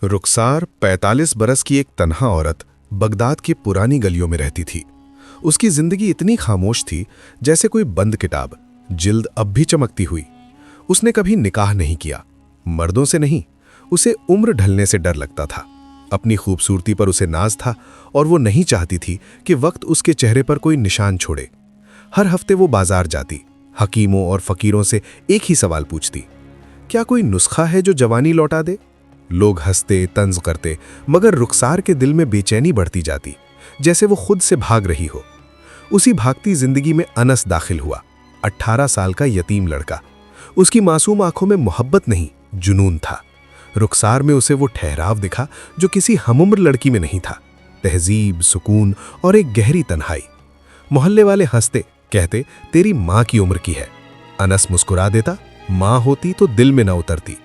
रुखसार 45 बरस की एक तन्हा औरत बगदाद की पुरानी गलियों में रहती थी। उसकी जिंदगी इतनी खामोश थी जैसे कोई बंद किताब, जिल्द अब भी चमकती हुई। उसने कभी निकाह नहीं किया, मर्दों से नहीं। उसे उम्र ढलने से डर लगता था। अपनी खूबसूरती पर उसे नाज था और वो नहीं चाहती थी कि वक्त उसके चेहरे पर कोई निशान छोड़े। हर हफ्ते वो बाजार जाती, हकीमों और फकीरों से एक ही सवाल पूछती, क्या कोई नुस्खा है जो जवानी लौटा दे? लोग हंसते, तंज करते, मगर रुखसार के दिल में बेचैनी बढ़ती जाती, जैसे वो खुद से भाग रही हो। उसी भागती जिंदगी में अनस दाखिल हुआ, 18 साल का यतीम लड़का। उसकी मासूम आंखों में मोहब्बत नहीं, जुनून था। रुखसार में उसे वो ठहराव दिखा जो किसी हमउम्र लड़की में नहीं था। तहजीब, सुकून और एक गहरी तन्हाई। मोहल्ले वाले हंसते, कहते तेरी माँ की उम्र की है। अनस मुस्कुरा देता, माँ होती तो दिल में न उतरती।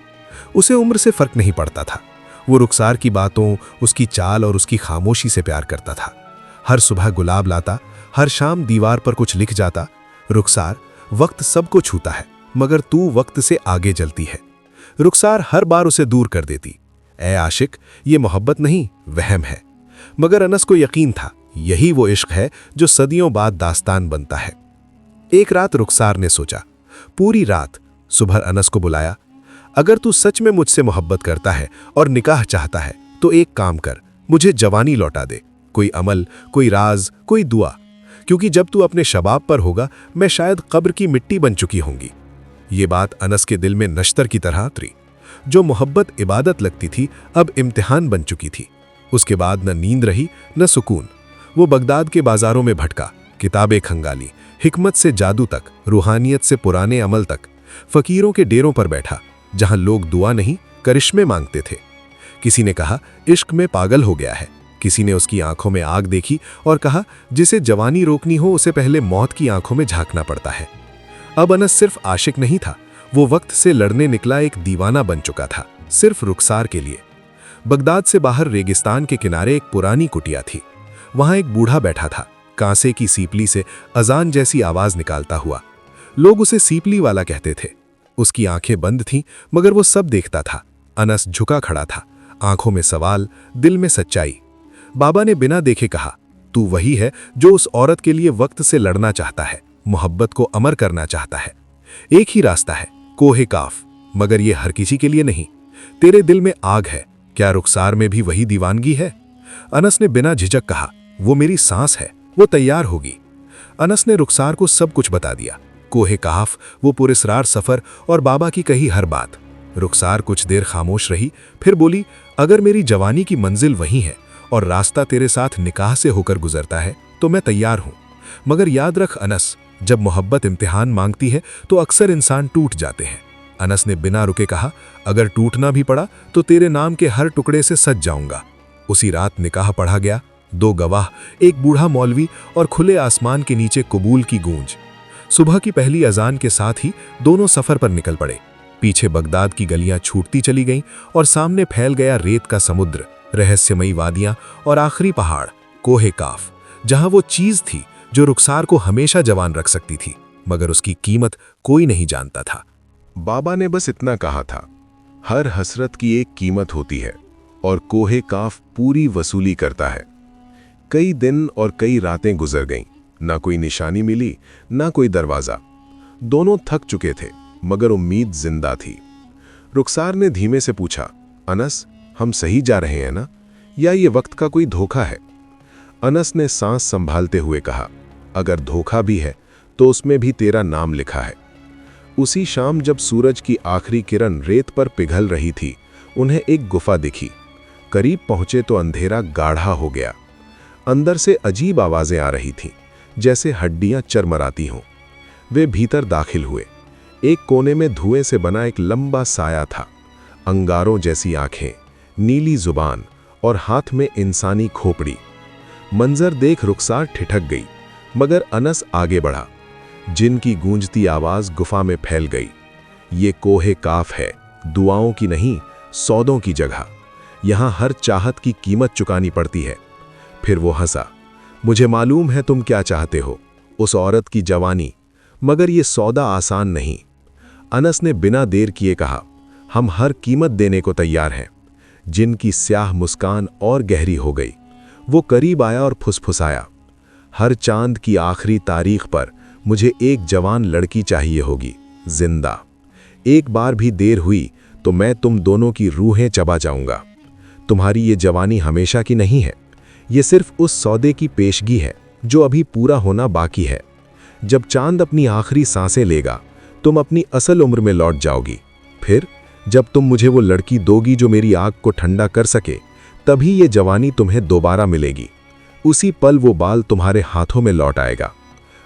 उसे उम्र से फर्क नहीं पड़ता था। वो रुखसार की बातों, उसकी चाल और उसकी खामोशी से प्यार करता था। हर सुबह गुलाब लाता, हर शाम दीवार पर कुछ लिख जाता, रुखसार, वक्त सबको छूता है मगर तू वक्त से आगे जलती है। रुखसार हर बार उसे दूर कर देती। ऐ आशिक, ये मोहब्बत नहीं, वहम है। मगर अनस को यकीन था, यही वो इश्क है जो सदियों बाद दास्तान बनता है। एक रात रुखसार ने सोचा, पूरी रात। सुबह अनस को बुलाया, अगर तू सच में मुझसे मोहब्बत करता है और निकाह चाहता है तो एक काम कर, मुझे जवानी लौटा दे। कोई अमल, कोई राज, कोई दुआ। क्योंकि जब तू अपने शबाब पर होगा, मैं शायद कब्र की मिट्टी बन चुकी होंगी। ये बात अनस के दिल में नश्तर की तरह उतरी। जो मोहब्बत इबादत लगती थी, अब इम्तिहान बन चुकी थी। उसके बाद न नींद रही न सुकून। वो बगदाद के बाजारों में भटका, किताबें खंगाली, हिकमत से जादू तक, रूहानियत से पुराने अमल तक। फकीरों के डेरों पर बैठा, जहां लोग दुआ नहीं, करिश्मे मांगते थे। किसी ने कहा इश्क में पागल हो गया है। किसी ने उसकी आंखों में आग देखी और कहा जिसे जवानी रोकनी हो उसे पहले मौत की आंखों में झांकना पड़ता है। अब अनस सिर्फ आशिक नहीं था, वो वक्त से लड़ने निकला एक दीवाना बन चुका था, सिर्फ रुखसार के लिए। बगदाद से बाहर रेगिस्तान के किनारे एक पुरानी कुटिया थी। वहां एक बूढ़ा बैठा था, कांसे की सीपली से अजान जैसी आवाज निकालता हुआ। लोग उसे सीपली वाला कहते थे। उसकी आंखें बंद थीं, मगर वो सब देखता था। अनस झुका खड़ा था, आंखों में सवाल, दिल में सच्चाई। बाबा ने बिना देखे कहा, तू वही है जो उस औरत के लिए वक्त से लड़ना चाहता है, मोहब्बत को अमर करना चाहता है। एक ही रास्ता है, कोहे काफ, मगर ये हर किसी के लिए नहीं। तेरे दिल में आग है, क्या रुखसार में भी वही दीवानगी है? अनस ने बिना झिझक कहा, वो मेरी सांस है, वो तैयार होगी। अनस ने रुखसार को सब कुछ बता दिया, कोहे काफ, वो पुरस्रार सफर और बाबा की कही हर बात। रुखसार कुछ देर खामोश रही, फिर बोली, अगर मेरी जवानी की मंजिल वही है और रास्ता तेरे साथ निकाह से होकर गुजरता है तो मैं तैयार हूं। मगर याद रख अनस, जब मोहब्बत इम्तिहान मांगती है तो अक्सर इंसान टूट जाते हैं। अनस ने बिना रुके कहा, अगर टूटना भी पड़ा तो तेरे नाम के हर टुकड़े से सज जाऊंगा। उसी रात निकाह पढ़ा गया। 2 गवाह, एक बूढ़ा मौलवी और खुले आसमान के नीचे कबूल की गूंज। सुबह की पहली अजान के साथ ही दोनों सफर पर निकल पड़े। पीछे बगदाद की गलियां छूटती चली गईं और सामने फैल गया रेत का समुद्र, रहस्यमयी वादियां और आखिरी पहाड़, कोहे काफ, जहां वो चीज थी जो रुखसार को हमेशा जवान रख सकती थी, मगर उसकी कीमत कोई नहीं जानता था। बाबा ने बस इतना कहा था, हर हसरत की एक कीमत होती है और कोहे काफ पूरी वसूली करता है। कई दिन और कई रातें गुजर गईं, ना कोई निशानी मिली, ना कोई दरवाजा। दोनों थक चुके थे, मगर उम्मीद जिंदा थी। रुखसार ने धीमे से पूछा, अनस, हम सही जा रहे हैं ना, या ये वक्त का कोई धोखा है? अनस ने सांस संभालते हुए कहा, अगर धोखा भी है तो उसमें भी तेरा नाम लिखा है। उसी शाम जब सूरज की आखिरी किरण रेत पर पिघल रही थी, उन्हें एक गुफा दिखी। करीब पहुंचे तो अंधेरा गाढ़ा हो गया। अंदर से अजीब आवाजें आ रही थीं, जैसे हड्डियां चरमराती हों। वे भीतर दाखिल हुए। एक कोने में धुएं से बना एक लंबा साया था, अंगारों जैसी आंखें, नीली जुबान और हाथ में इंसानी खोपड़ी। मंजर देख रुखसार ठिठक गई, मगर अनस आगे बढ़ा। जिन की गूंजती आवाज गुफा में फैल गई। ये कोहे काफ है, दुआओं की नहीं, सौदों की जगह। यहां हर चाहत की कीमत चुकानी पड़ती है। फिर वो हंसा, मुझे मालूम है तुम क्या चाहते हो, उस औरत की जवानी, मगर ये सौदा आसान नहीं। अनस ने बिना देर किए कहा, हम हर कीमत देने को तैयार हैं। जिन की स्याह मुस्कान और गहरी हो गई। वो करीब आया और फुसफुसाया, हर चांद की आखिरी तारीख पर मुझे एक जवान लड़की चाहिए होगी, जिंदा। एक बार भी देर हुई तो मैं तुम दोनों की रूहें चबा जाऊंगा। तुम्हारी ये जवानी हमेशा की नहीं है, ये सिर्फ उस सौदे की पेशगी है जो अभी पूरा होना बाकी है। जब चांद अपनी आखिरी सांसें लेगा, तुम अपनी असल उम्र में लौट जाओगी। फिर जब तुम मुझे वो लड़की दोगी जो मेरी आग को ठंडा कर सके, तभी ये जवानी तुम्हें दोबारा मिलेगी। उसी पल वो बाल तुम्हारे हाथों में लौट आएगा।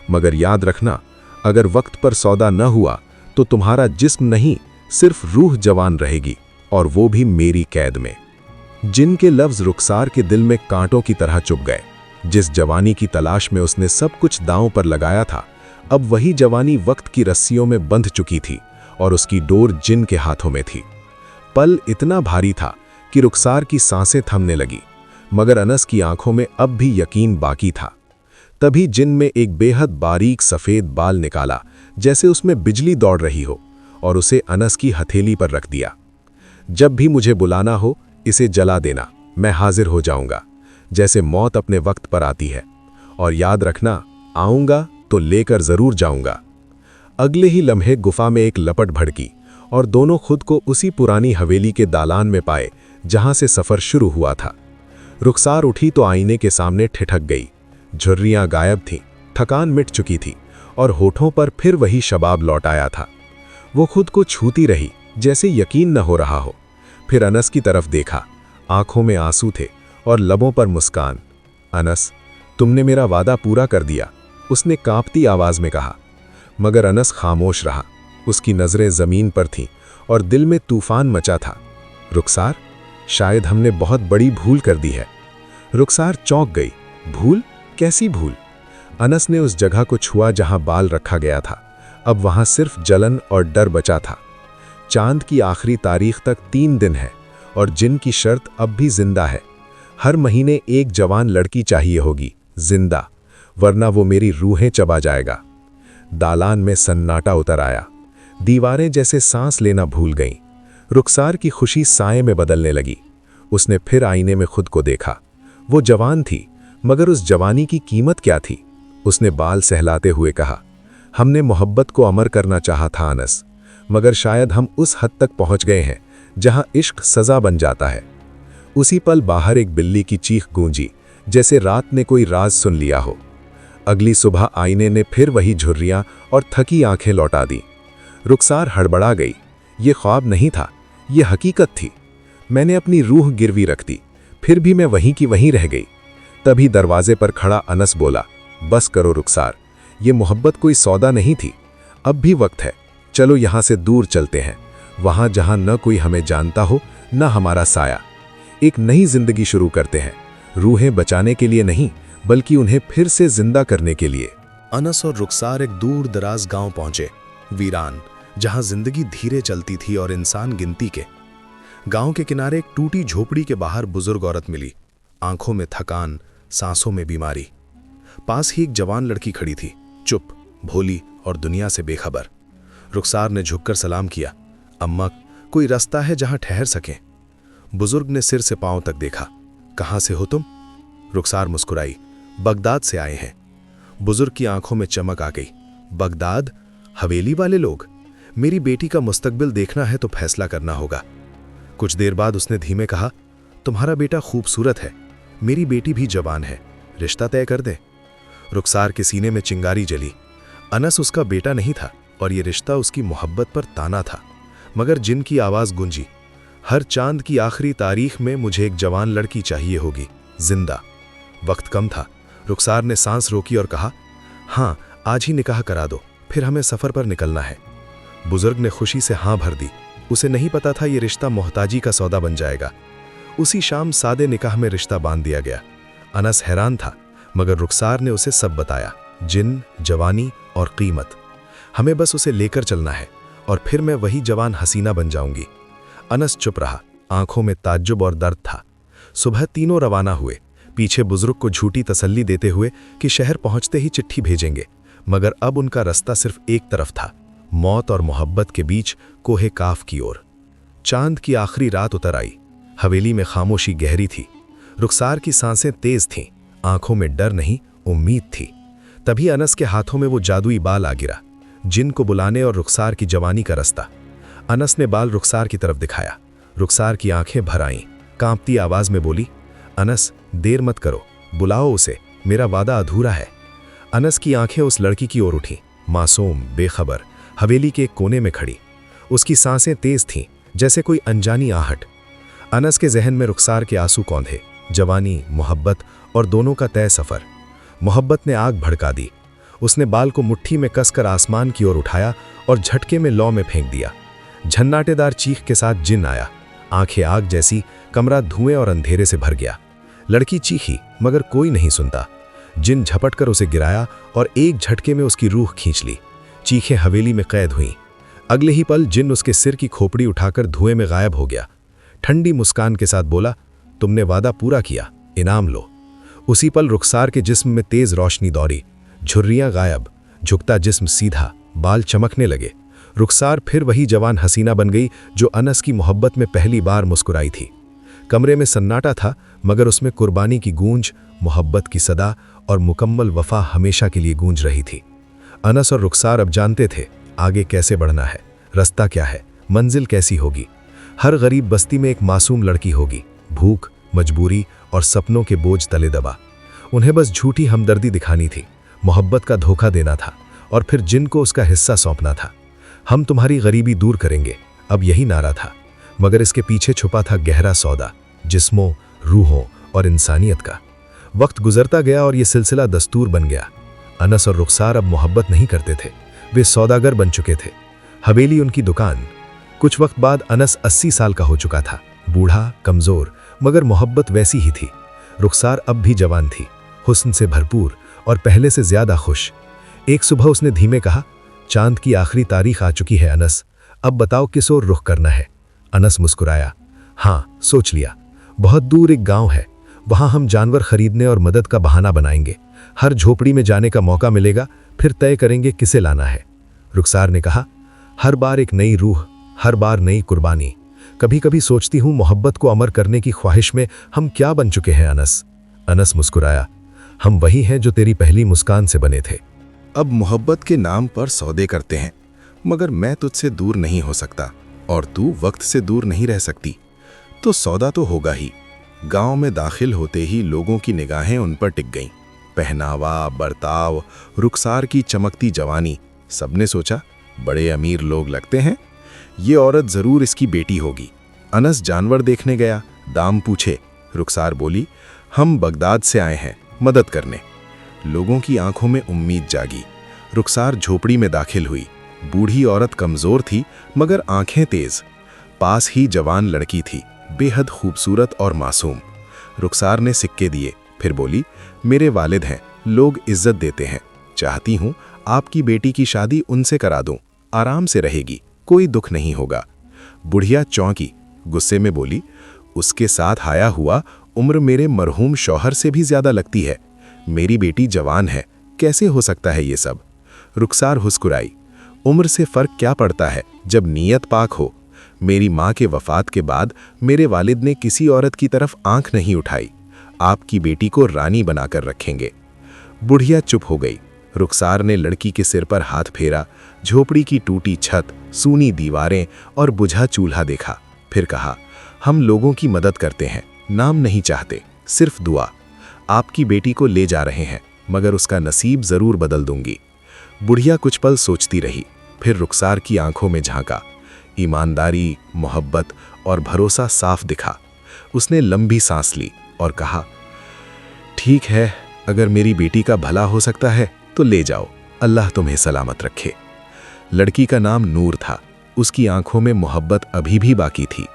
मगर याद रखना, अगर वक्त पर सौदा न हुआ तो तुम्हारा जिस्म नहीं, सिर्फ रूह जवान रहेगी, और वो भी मेरी कैद में। जिनके लफ्ज रुखसार के दिल में कांटों की तरह चुभ गए। जिस जवानी की तलाश में उसने सब कुछ दांव पर लगाया था, अब वही जवानी वक्त की रस्सियों में बंध चुकी थी और उसकी डोर जिन के हाथों में थी। पल इतना भारी था कि रुखसार की सांसें थमने लगी, मगर अनस की आंखों में अब भी यकीन बाकी था। तभी जिन में एक बेहद बारीक सफ़ेद बाल निकाला, जैसे उसमें बिजली दौड़ रही हो, और उसे अनस की हथेली पर रख दिया। जब भी मुझे बुलाना हो, इसे जला देना, मैं हाजिर हो जाऊंगा, जैसे मौत अपने वक्त पर आती है। और याद रखना, आऊंगा तो लेकर जरूर जाऊंगा। अगले ही लम्हे गुफा में एक लपट भड़की और दोनों खुद को उसी पुरानी हवेली के दालान में पाए जहां से सफर शुरू हुआ था। रुखसार उठी तो आईने के सामने ठिठक गई। झुर्रियां गायब थीं, थकान मिट चुकी थी और होठों पर फिर वही शबाब लौट आया था। वो खुद को छूती रही, जैसे यकीन न हो रहा हो। फिर अनस की तरफ देखा, आंखों में आंसू थे और लबों पर मुस्कान। अनस, तुमने मेरा वादा पूरा कर दिया, उसने कांपती आवाज में कहा। मगर अनस खामोश रहा। उसकी नजरें जमीन पर थीं और दिल में तूफान मचा था। रुखसार, शायद हमने बहुत बड़ी भूल कर दी है। रुखसार चौंक गई। भूल? कैसी भूल? अनस ने उस जगह को छुआ जहां बाल रखा गया था। अब वहां सिर्फ जलन और डर बचा था। चांद की आखिरी तारीख तक 3 दिन है और जिन की शर्त अब भी जिंदा है। हर महीने एक जवान लड़की चाहिए होगी, जिंदा, वरना वो मेरी रूहें चबा जाएगा। दालान में सन्नाटा उतर आया। दीवारें जैसे सांस लेना भूल गईं। रुखसार की खुशी साए में बदलने लगी। उसने फिर आईने में खुद को देखा। वो जवान थी, मगर उस जवानी की कीमत क्या थी? उसने बाल सहलाते हुए कहा, हमने मोहब्बत को अमर करना चाहा था अनस, मगर शायद हम उस हद तक पहुंच गए हैं जहां इश्क सजा बन जाता है। उसी पल बाहर एक बिल्ली की चीख गूंजी, जैसे रात ने कोई राज सुन लिया हो। अगली सुबह आईने ने फिर वही झुर्रियां और थकी आंखें लौटा दी। रुखसार हड़बड़ा गई। ये ख्वाब नहीं था, ये हकीकत थी। मैंने अपनी रूह गिरवी रख दी, फिर भी मैं वहीं की वहीं रह गई। तभी दरवाजे पर खड़ा अनस बोला, बस करो रुखसार, ये मोहब्बत कोई सौदा नहीं थी। अब भी वक्त है, चलो यहाँ से दूर चलते हैं, वहाँ जहाँ न कोई हमें जानता हो, न हमारा साया। एक नई जिंदगी शुरू करते हैं, रूहें बचाने के लिए नहीं, बल्कि उन्हें फिर से जिंदा करने के लिए। अनस और रुखसार एक दूर दराज गांव पहुंचे, वीरान, जहां जिंदगी धीरे चलती थी और इंसान गिनती के। गांव के किनारे एक टूटी झोपड़ी के बाहर बुजुर्ग औरत मिली, आंखों में थकान, सांसों में बीमारी। पास ही एक जवान लड़की खड़ी थी, चुप, भोली और दुनिया से बेखबर। रुखसार ने झुककर सलाम किया, अम्मा, कोई रास्ता है जहां ठहर सकें? बुजुर्ग ने सिर से पांव तक देखा। कहां से हो तुम? रुखसार मुस्कुराई, बगदाद से आए हैं। बुजुर्ग की आंखों में चमक आ गई। बगदाद? हवेली वाले लोग? मेरी बेटी का मुस्तकबिल देखना है तो फैसला करना होगा। कुछ देर बाद उसने धीमे कहा, तुम्हारा बेटा खूबसूरत है, मेरी बेटी भी जवान है, रिश्ता तय कर दे। रुखसार के सीने में चिंगारी जली। अनस उसका बेटा नहीं था और ये रिश्ता उसकी मोहब्बत पर ताना था। मगर जिन की आवाज गूंजी, हर चांद की आखिरी तारीख में मुझे एक जवान लड़की चाहिए होगी, जिंदा। वक्त कम था। रुखसार ने सांस रोकी और कहा, हाँ, आज ही निकाह करा दो, फिर हमें सफर पर निकलना है। बुजुर्ग ने खुशी से हाँ भर दी। उसे नहीं पता था ये रिश्ता मोहताजी का सौदा बन जाएगा। उसी शाम सादे निकाह में रिश्ता बांध दिया गया। अनस हैरान था, मगर रुखसार ने उसे सब बताया, जिन, जवानी और कीमत। हमें बस उसे लेकर चलना है और फिर मैं वही जवान हसीना बन जाऊंगी। अनस चुप रहा, आंखों में ताज्जुब और दर्द था। सुबह तीनों रवाना हुए, पीछे बुजुर्ग को झूठी तसल्ली देते हुए कि शहर पहुंचते ही चिट्ठी भेजेंगे। मगर अब उनका रास्ता सिर्फ एक तरफ था, मौत और मोहब्बत के बीच कोहे काफ की ओर। चांद की आखिरी रात उतर आई। हवेली में खामोशी गहरी थी। रुखसार की सांसें तेज थीं, आंखों में डर नहीं उम्मीद थी। तभी अनस के हाथों में वो जादुई बाल आ गिरा, जिन को बुलाने और रुखसार की जवानी का रास्ता। अनस ने बाल रुखसार की तरफ दिखाया। रुखसार की आंखें भर आईं, कांपती आवाज में बोली, अनस देर मत करो, बुलाओ उसे, मेरा वादा अधूरा है। अनस की आंखें उस लड़की की ओर उठीं, मासूम, बेखबर, हवेली के एक कोने में खड़ी। उसकी सांसें तेज थीं, जैसे कोई अनजानी आहट। अनस के जहन में रुखसार के आंसू कौंधे, जवानी, मोहब्बत और दोनों का तय सफर। मोहब्बत ने आग भड़का दी। उसने बाल को मुट्ठी में कसकर आसमान की ओर उठाया और झटके में लौ में फेंक दिया। झन्नाटेदार चीख के साथ जिन आया, आंखें आग जैसी, कमरा धुएं और अंधेरे से भर गया। लड़की चीखी, मगर कोई नहीं सुनता। जिन झपटकर उसे गिराया और एक झटके में उसकी रूह खींच ली। चीखें हवेली में कैद हुईं। अगले ही पल जिन उसके सिर की खोपड़ी उठाकर धुएं में गायब हो गया। ठंडी मुस्कान के साथ बोला, तुमने वादा पूरा किया, इनाम लो। उसी पल रुखसार के जिस्म में तेज रोशनी दौड़ी, झुर्रियां गायब, झुकता जिस्म सीधा, बाल चमकने लगे। रुखसार फिर वही जवान हसीना बन गई जो अनस की मोहब्बत में पहली बार मुस्कुराई थी। कमरे में सन्नाटा था, मगर उसमें कुर्बानी की गूंज, मोहब्बत की सदा और मुकम्मल वफा हमेशा के लिए गूंज रही थी। अनस और रुखसार अब जानते थे आगे कैसे बढ़ना है, रास्ता क्या है, मंजिल कैसी होगी। हर गरीब बस्ती में एक मासूम लड़की होगी, भूख, मजबूरी और सपनों के बोझ तले दबा। उन्हें बस झूठी हमदर्दी दिखानी थी, मोहब्बत का धोखा देना था और फिर जिन को उसका हिस्सा सौंपना था। हम तुम्हारी गरीबी दूर करेंगे, अब यही नारा था, मगर इसके पीछे छुपा था गहरा सौदा, जिस्मों, रूहों और इंसानियत का। वक्त गुजरता गया और यह सिलसिला दस्तूर बन गया। अनस और रुखसार अब मोहब्बत नहीं करते थे, वे सौदागर बन चुके थे। हवेली उनकी दुकान। कुछ वक्त बाद अनस 80 साल का हो चुका था, बूढ़ा, कमजोर, मगर मोहब्बत वैसी ही थी। रुखसार अब भी जवान थी, हुस्न से भरपूर और पहले से ज्यादा खुश। एक सुबह उसने धीमे कहा, चांद की आखिरी तारीख आ चुकी है अनस, अब बताओ किस ओर रुख करना है। अनस मुस्कुराया, हाँ सोच लिया, बहुत दूर एक गांव है, वहां हम जानवर खरीदने और मदद का बहाना बनाएंगे। हर झोपड़ी में जाने का मौका मिलेगा, फिर तय करेंगे किसे लाना है। रुखसार ने कहा, हर बार एक नई रूह, हर बार नई कुर्बानी। कभी कभी सोचती हूं मोहब्बत को अमर करने की ख्वाहिश में हम क्या बन चुके हैं अनस। अनस मुस्कुराया, हम वही हैं जो तेरी पहली मुस्कान से बने थे। अब मोहब्बत के नाम पर सौदे करते हैं, मगर मैं तुझसे दूर नहीं हो सकता और तू वक्त से दूर नहीं रह सकती, तो सौदा तो होगा ही। गांव में दाखिल होते ही लोगों की निगाहें उन पर टिक गईं। पहनावा, बर्ताव, रुखसार की चमकती जवानी, सबने सोचा बड़े अमीर लोग लगते हैं, ये औरत जरूर इसकी बेटी होगी। अनस जानवर देखने गया, दाम पूछे। रुखसार बोली, हम बगदाद से आए हैं मदद करने। लोगों की आंखों में उम्मीद जागी। रुखसार झोपड़ी में दाखिल हुई। बूढ़ी औरत कमजोर थी, मगर आंखें तेज। पास ही जवान लड़की थी, बेहद खूबसूरत और मासूम। रुखसार ने सिक्के दिए, फिर बोली, मेरे वालिद हैं, लोग इज्जत देते हैं, चाहती हूं आपकी बेटी की शादी उनसे करा दूं, आराम से रहेगी, कोई दुख नहीं होगा। बुढ़िया चौंकी, गुस्से में बोली, उसके साथ आया हुआ उम्र मेरे मरहूम शौहर से भी ज्यादा लगती है। मेरी बेटी जवान है, कैसे हो सकता है ये सब। रुखसार मुस्कुराई, उम्र से फर्क क्या पड़ता है जब नीयत पाक हो। मेरी माँ के वफात के बाद मेरे वालिद ने किसी औरत की तरफ आंख नहीं उठाई। आपकी बेटी को रानी बनाकर रखेंगे। बुढ़िया चुप हो गई। रुखसार ने लड़की के सिर पर हाथ फेरा, झोपड़ी की टूटी छत, सूनी दीवारें और बुझा चूल्हा देखा, फिर कहा, हम लोगों की मदद करते हैं, नाम नहीं चाहते, सिर्फ दुआ। आपकी बेटी को ले जा रहे हैं, मगर उसका नसीब जरूर बदल दूंगी। बुढ़िया कुछ पल सोचती रही, फिर रुखसार की आंखों में झांका। ईमानदारी, मोहब्बत और भरोसा साफ दिखा। उसने लंबी सांस ली और कहा, ठीक है, अगर मेरी बेटी का भला हो सकता है तो ले जाओ, अल्लाह तुम्हें सलामत रखे। लड़की का नाम नूर था। उसकी आंखों में मोहब्बत अभी भी बाकी थी।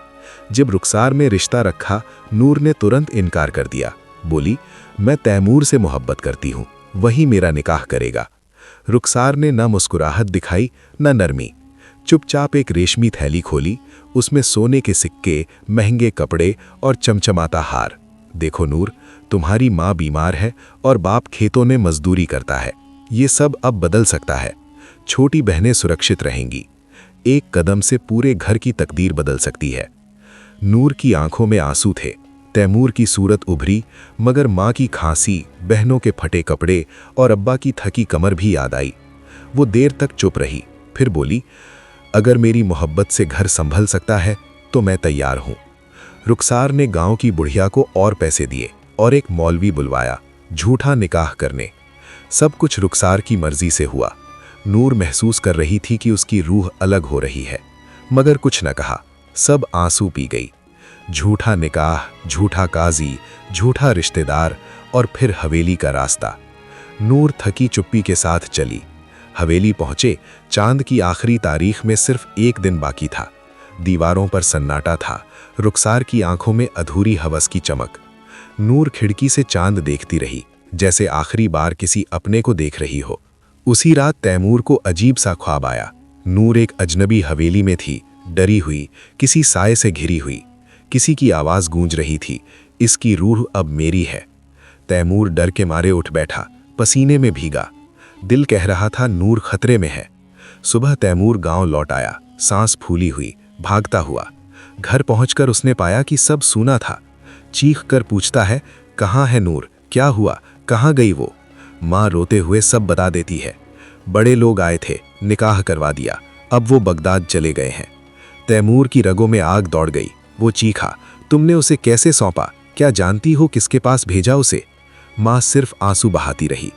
जब रुखसार में रिश्ता रखा, नूर ने तुरंत इनकार कर दिया। बोली, मैं तैमूर से मोहब्बत करती हूँ, वही मेरा निकाह करेगा। रुखसार ने न मुस्कुराहट दिखाई न नरमी। चुपचाप एक रेशमी थैली खोली, उसमें सोने के सिक्के, महंगे कपड़े और चमचमाता हार। देखो नूर, तुम्हारी माँ बीमार है और बाप खेतों में मजदूरी करता है, ये सब अब बदल सकता है। छोटी बहनें सुरक्षित रहेंगी। एक कदम से पूरे घर की तकदीर बदल सकती है। नूर की आंखों में आंसू थे। तैमूर की सूरत उभरी, मगर माँ की खांसी, बहनों के फटे कपड़े और अब्बा की थकी कमर भी याद आई। वो देर तक चुप रही, फिर बोली, अगर मेरी मोहब्बत से घर संभल सकता है तो मैं तैयार हूँ। रुखसार ने गांव की बुढ़िया को और पैसे दिए और एक मौलवी बुलवाया झूठा निकाह करने। सब कुछ रुखसार की मर्जी से हुआ। नूर महसूस कर रही थी कि उसकी रूह अलग हो रही है, मगर कुछ न कहा। सब आंसू पी गई। झूठा निकाह, झूठा काजी, झूठा रिश्तेदार और फिर हवेली का रास्ता। नूर थकी चुप्पी के साथ चली। हवेली पहुंचे। चांद की आखिरी तारीख में सिर्फ एक दिन बाकी था। दीवारों पर सन्नाटा था, रुखसार की आंखों में अधूरी हवस की चमक। नूर खिड़की से चांद देखती रही, जैसे आखिरी बार किसी अपने को देख रही हो। उसी रात तैमूर को अजीब सा ख्वाब आया। नूर एक अजनबी हवेली में थी, डरी हुई, किसी साए से घिरी हुई। किसी की आवाज गूंज रही थी, इसकी रूह अब मेरी है। तैमूर डर के मारे उठ बैठा, पसीने में भीगा। दिल कह रहा था नूर खतरे में है। सुबह तैमूर गांव लौट आया, सांस फूली हुई, भागता हुआ। घर पहुंचकर उसने पाया कि सब सूना था। चीख कर पूछता है, कहाँ है नूर, क्या हुआ, कहाँ गई वो? माँ रोते हुए सब बता देती है। बड़े लोग आए थे, निकाह करवा दिया, अब वो बगदाद चले गए हैं। तैमूर की रगों में आग दौड़ गई। वो चीखा, तुमने उसे कैसे सौंपा? क्या जानती हो किसके पास भेजा उसे? माँ सिर्फ आंसू बहाती रही।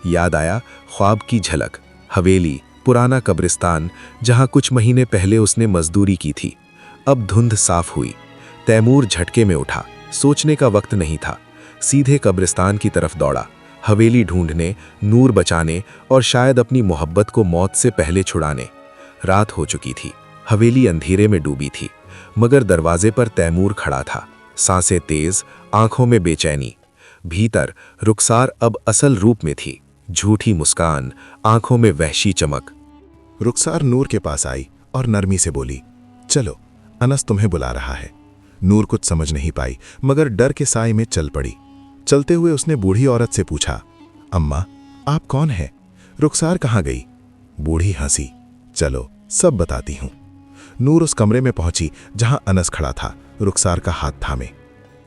याद आया ख्वाब की झलक, हवेली, पुराना कब्रिस्तान, जहां कुछ महीने पहले उसने मजदूरी की थी। अब धुंध साफ हुई। तैमूर झटके में उठा। सोचने का वक्त नहीं था। सीधे कब्रिस्तान की तरफ दौड़ा, हवेली ढूंढने, नूर बचाने और शायद अपनी मोहब्बत को मौत से पहले छुड़ाने। रात हो चुकी थी। हवेली अंधेरे में डूबी थी, मगर दरवाजे पर तैमूर खड़ा था, सांसें तेज, आंखों में बेचैनी। भीतर रुखसार अब असल रूप में थी, झूठी मुस्कान, आंखों में वहशी चमक। रुखसार नूर के पास आई और नरमी से बोली, चलो, अनस तुम्हें बुला रहा है। नूर कुछ समझ नहीं पाई, मगर डर के साए में चल पड़ी। चलते हुए उसने बूढ़ी औरत से पूछा, अम्मा, आप कौन हैं? रुखसार कहाँ गई? बूढ़ी हंसी, चलो सब बताती हूँ। नूर उस कमरे में पहुंची जहां अनस खड़ा था, रुखसार का हाथ थामे।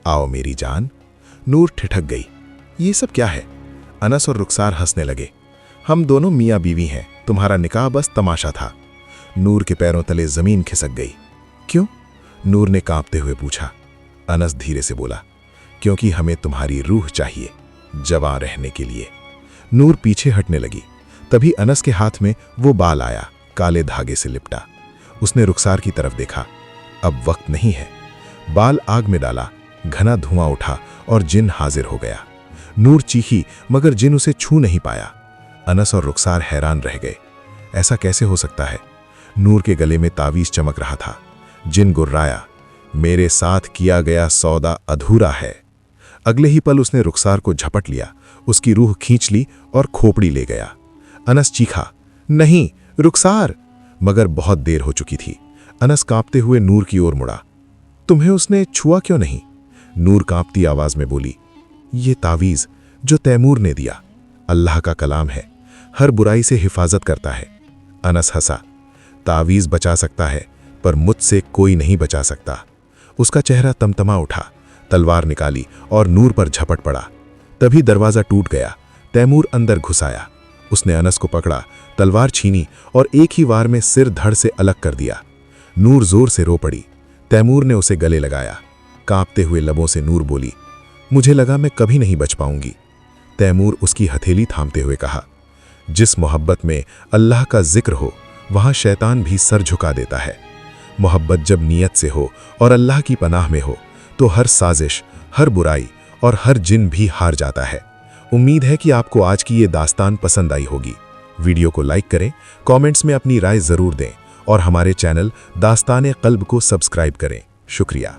आओ मेरी जान। नूर ठिठक गई, ये सब क्या है? अनस और रुखसार हंसने लगे। हम दोनों मियाँ बीवी हैं, तुम्हारा निकाह बस तमाशा था। नूर के पैरों तले जमीन खिसक गई। क्यों? नूर ने कांपते हुए पूछा। अनस धीरे से बोला, क्योंकि हमें तुम्हारी रूह चाहिए, जवां रहने के लिए। नूर पीछे हटने लगी। तभी अनस के हाथ में वो बाल आया, काले धागे से लिपटा। उसने रुखसार की तरफ देखा। अब वक्त नहीं है। बाल आग में डाला, घना धुआं उठा और जिन हाजिर हो गया। नूर चीखी, मगर जिन उसे छू नहीं पाया। अनस और रुखसार हैरान रह गए। ऐसा कैसे हो सकता है? नूर के गले में तावीज चमक रहा था। जिन गुर्राया, मेरे साथ किया गया सौदा अधूरा है। अगले ही पल उसने रुखसार को झपट लिया, उसकी रूह खींच ली और खोपड़ी ले गया। अनस चीखा, नहीं रुखसार, मगर बहुत देर हो चुकी थी। अनस कांपते हुए नूर की ओर मुड़ा। तुम्हें उसने छुआ क्यों नहीं? नूर कांपती आवाज में बोली, ये तावीज जो तैमूर ने दिया, अल्लाह का कलाम है, हर बुराई से हिफाजत करता है। अनस हंसा, तावीज बचा सकता है पर मुझसे कोई नहीं बचा सकता। उसका चेहरा तमतमा उठा, तलवार निकाली और नूर पर झपट पड़ा। तभी दरवाजा टूट गया। तैमूर अंदर घुस आया। उसने अनस को पकड़ा, तलवार छीनी और एक ही वार में सिर धड़ से अलग कर दिया। नूर जोर से रो पड़ी। तैमूर ने उसे गले लगाया। कांपते हुए लबों से नूर बोली, मुझे लगा मैं कभी नहीं बच पाऊंगी। तैमूर उसकी हथेली थामते हुए कहा, जिस मोहब्बत में अल्लाह का जिक्र हो, वहां शैतान भी सर झुका देता है। मोहब्बत जब नीयत से हो और अल्लाह की पनाह में हो, तो हर साजिश, हर बुराई और हर जिन भी हार जाता है। उम्मीद है कि आपको आज की ये दास्तान पसंद आई होगी। वीडियो को लाइक करें, कमेंट्स में अपनी राय जरूर दें और हमारे चैनल दास्तान-ए-क़ल्ब को सब्सक्राइब करें। शुक्रिया।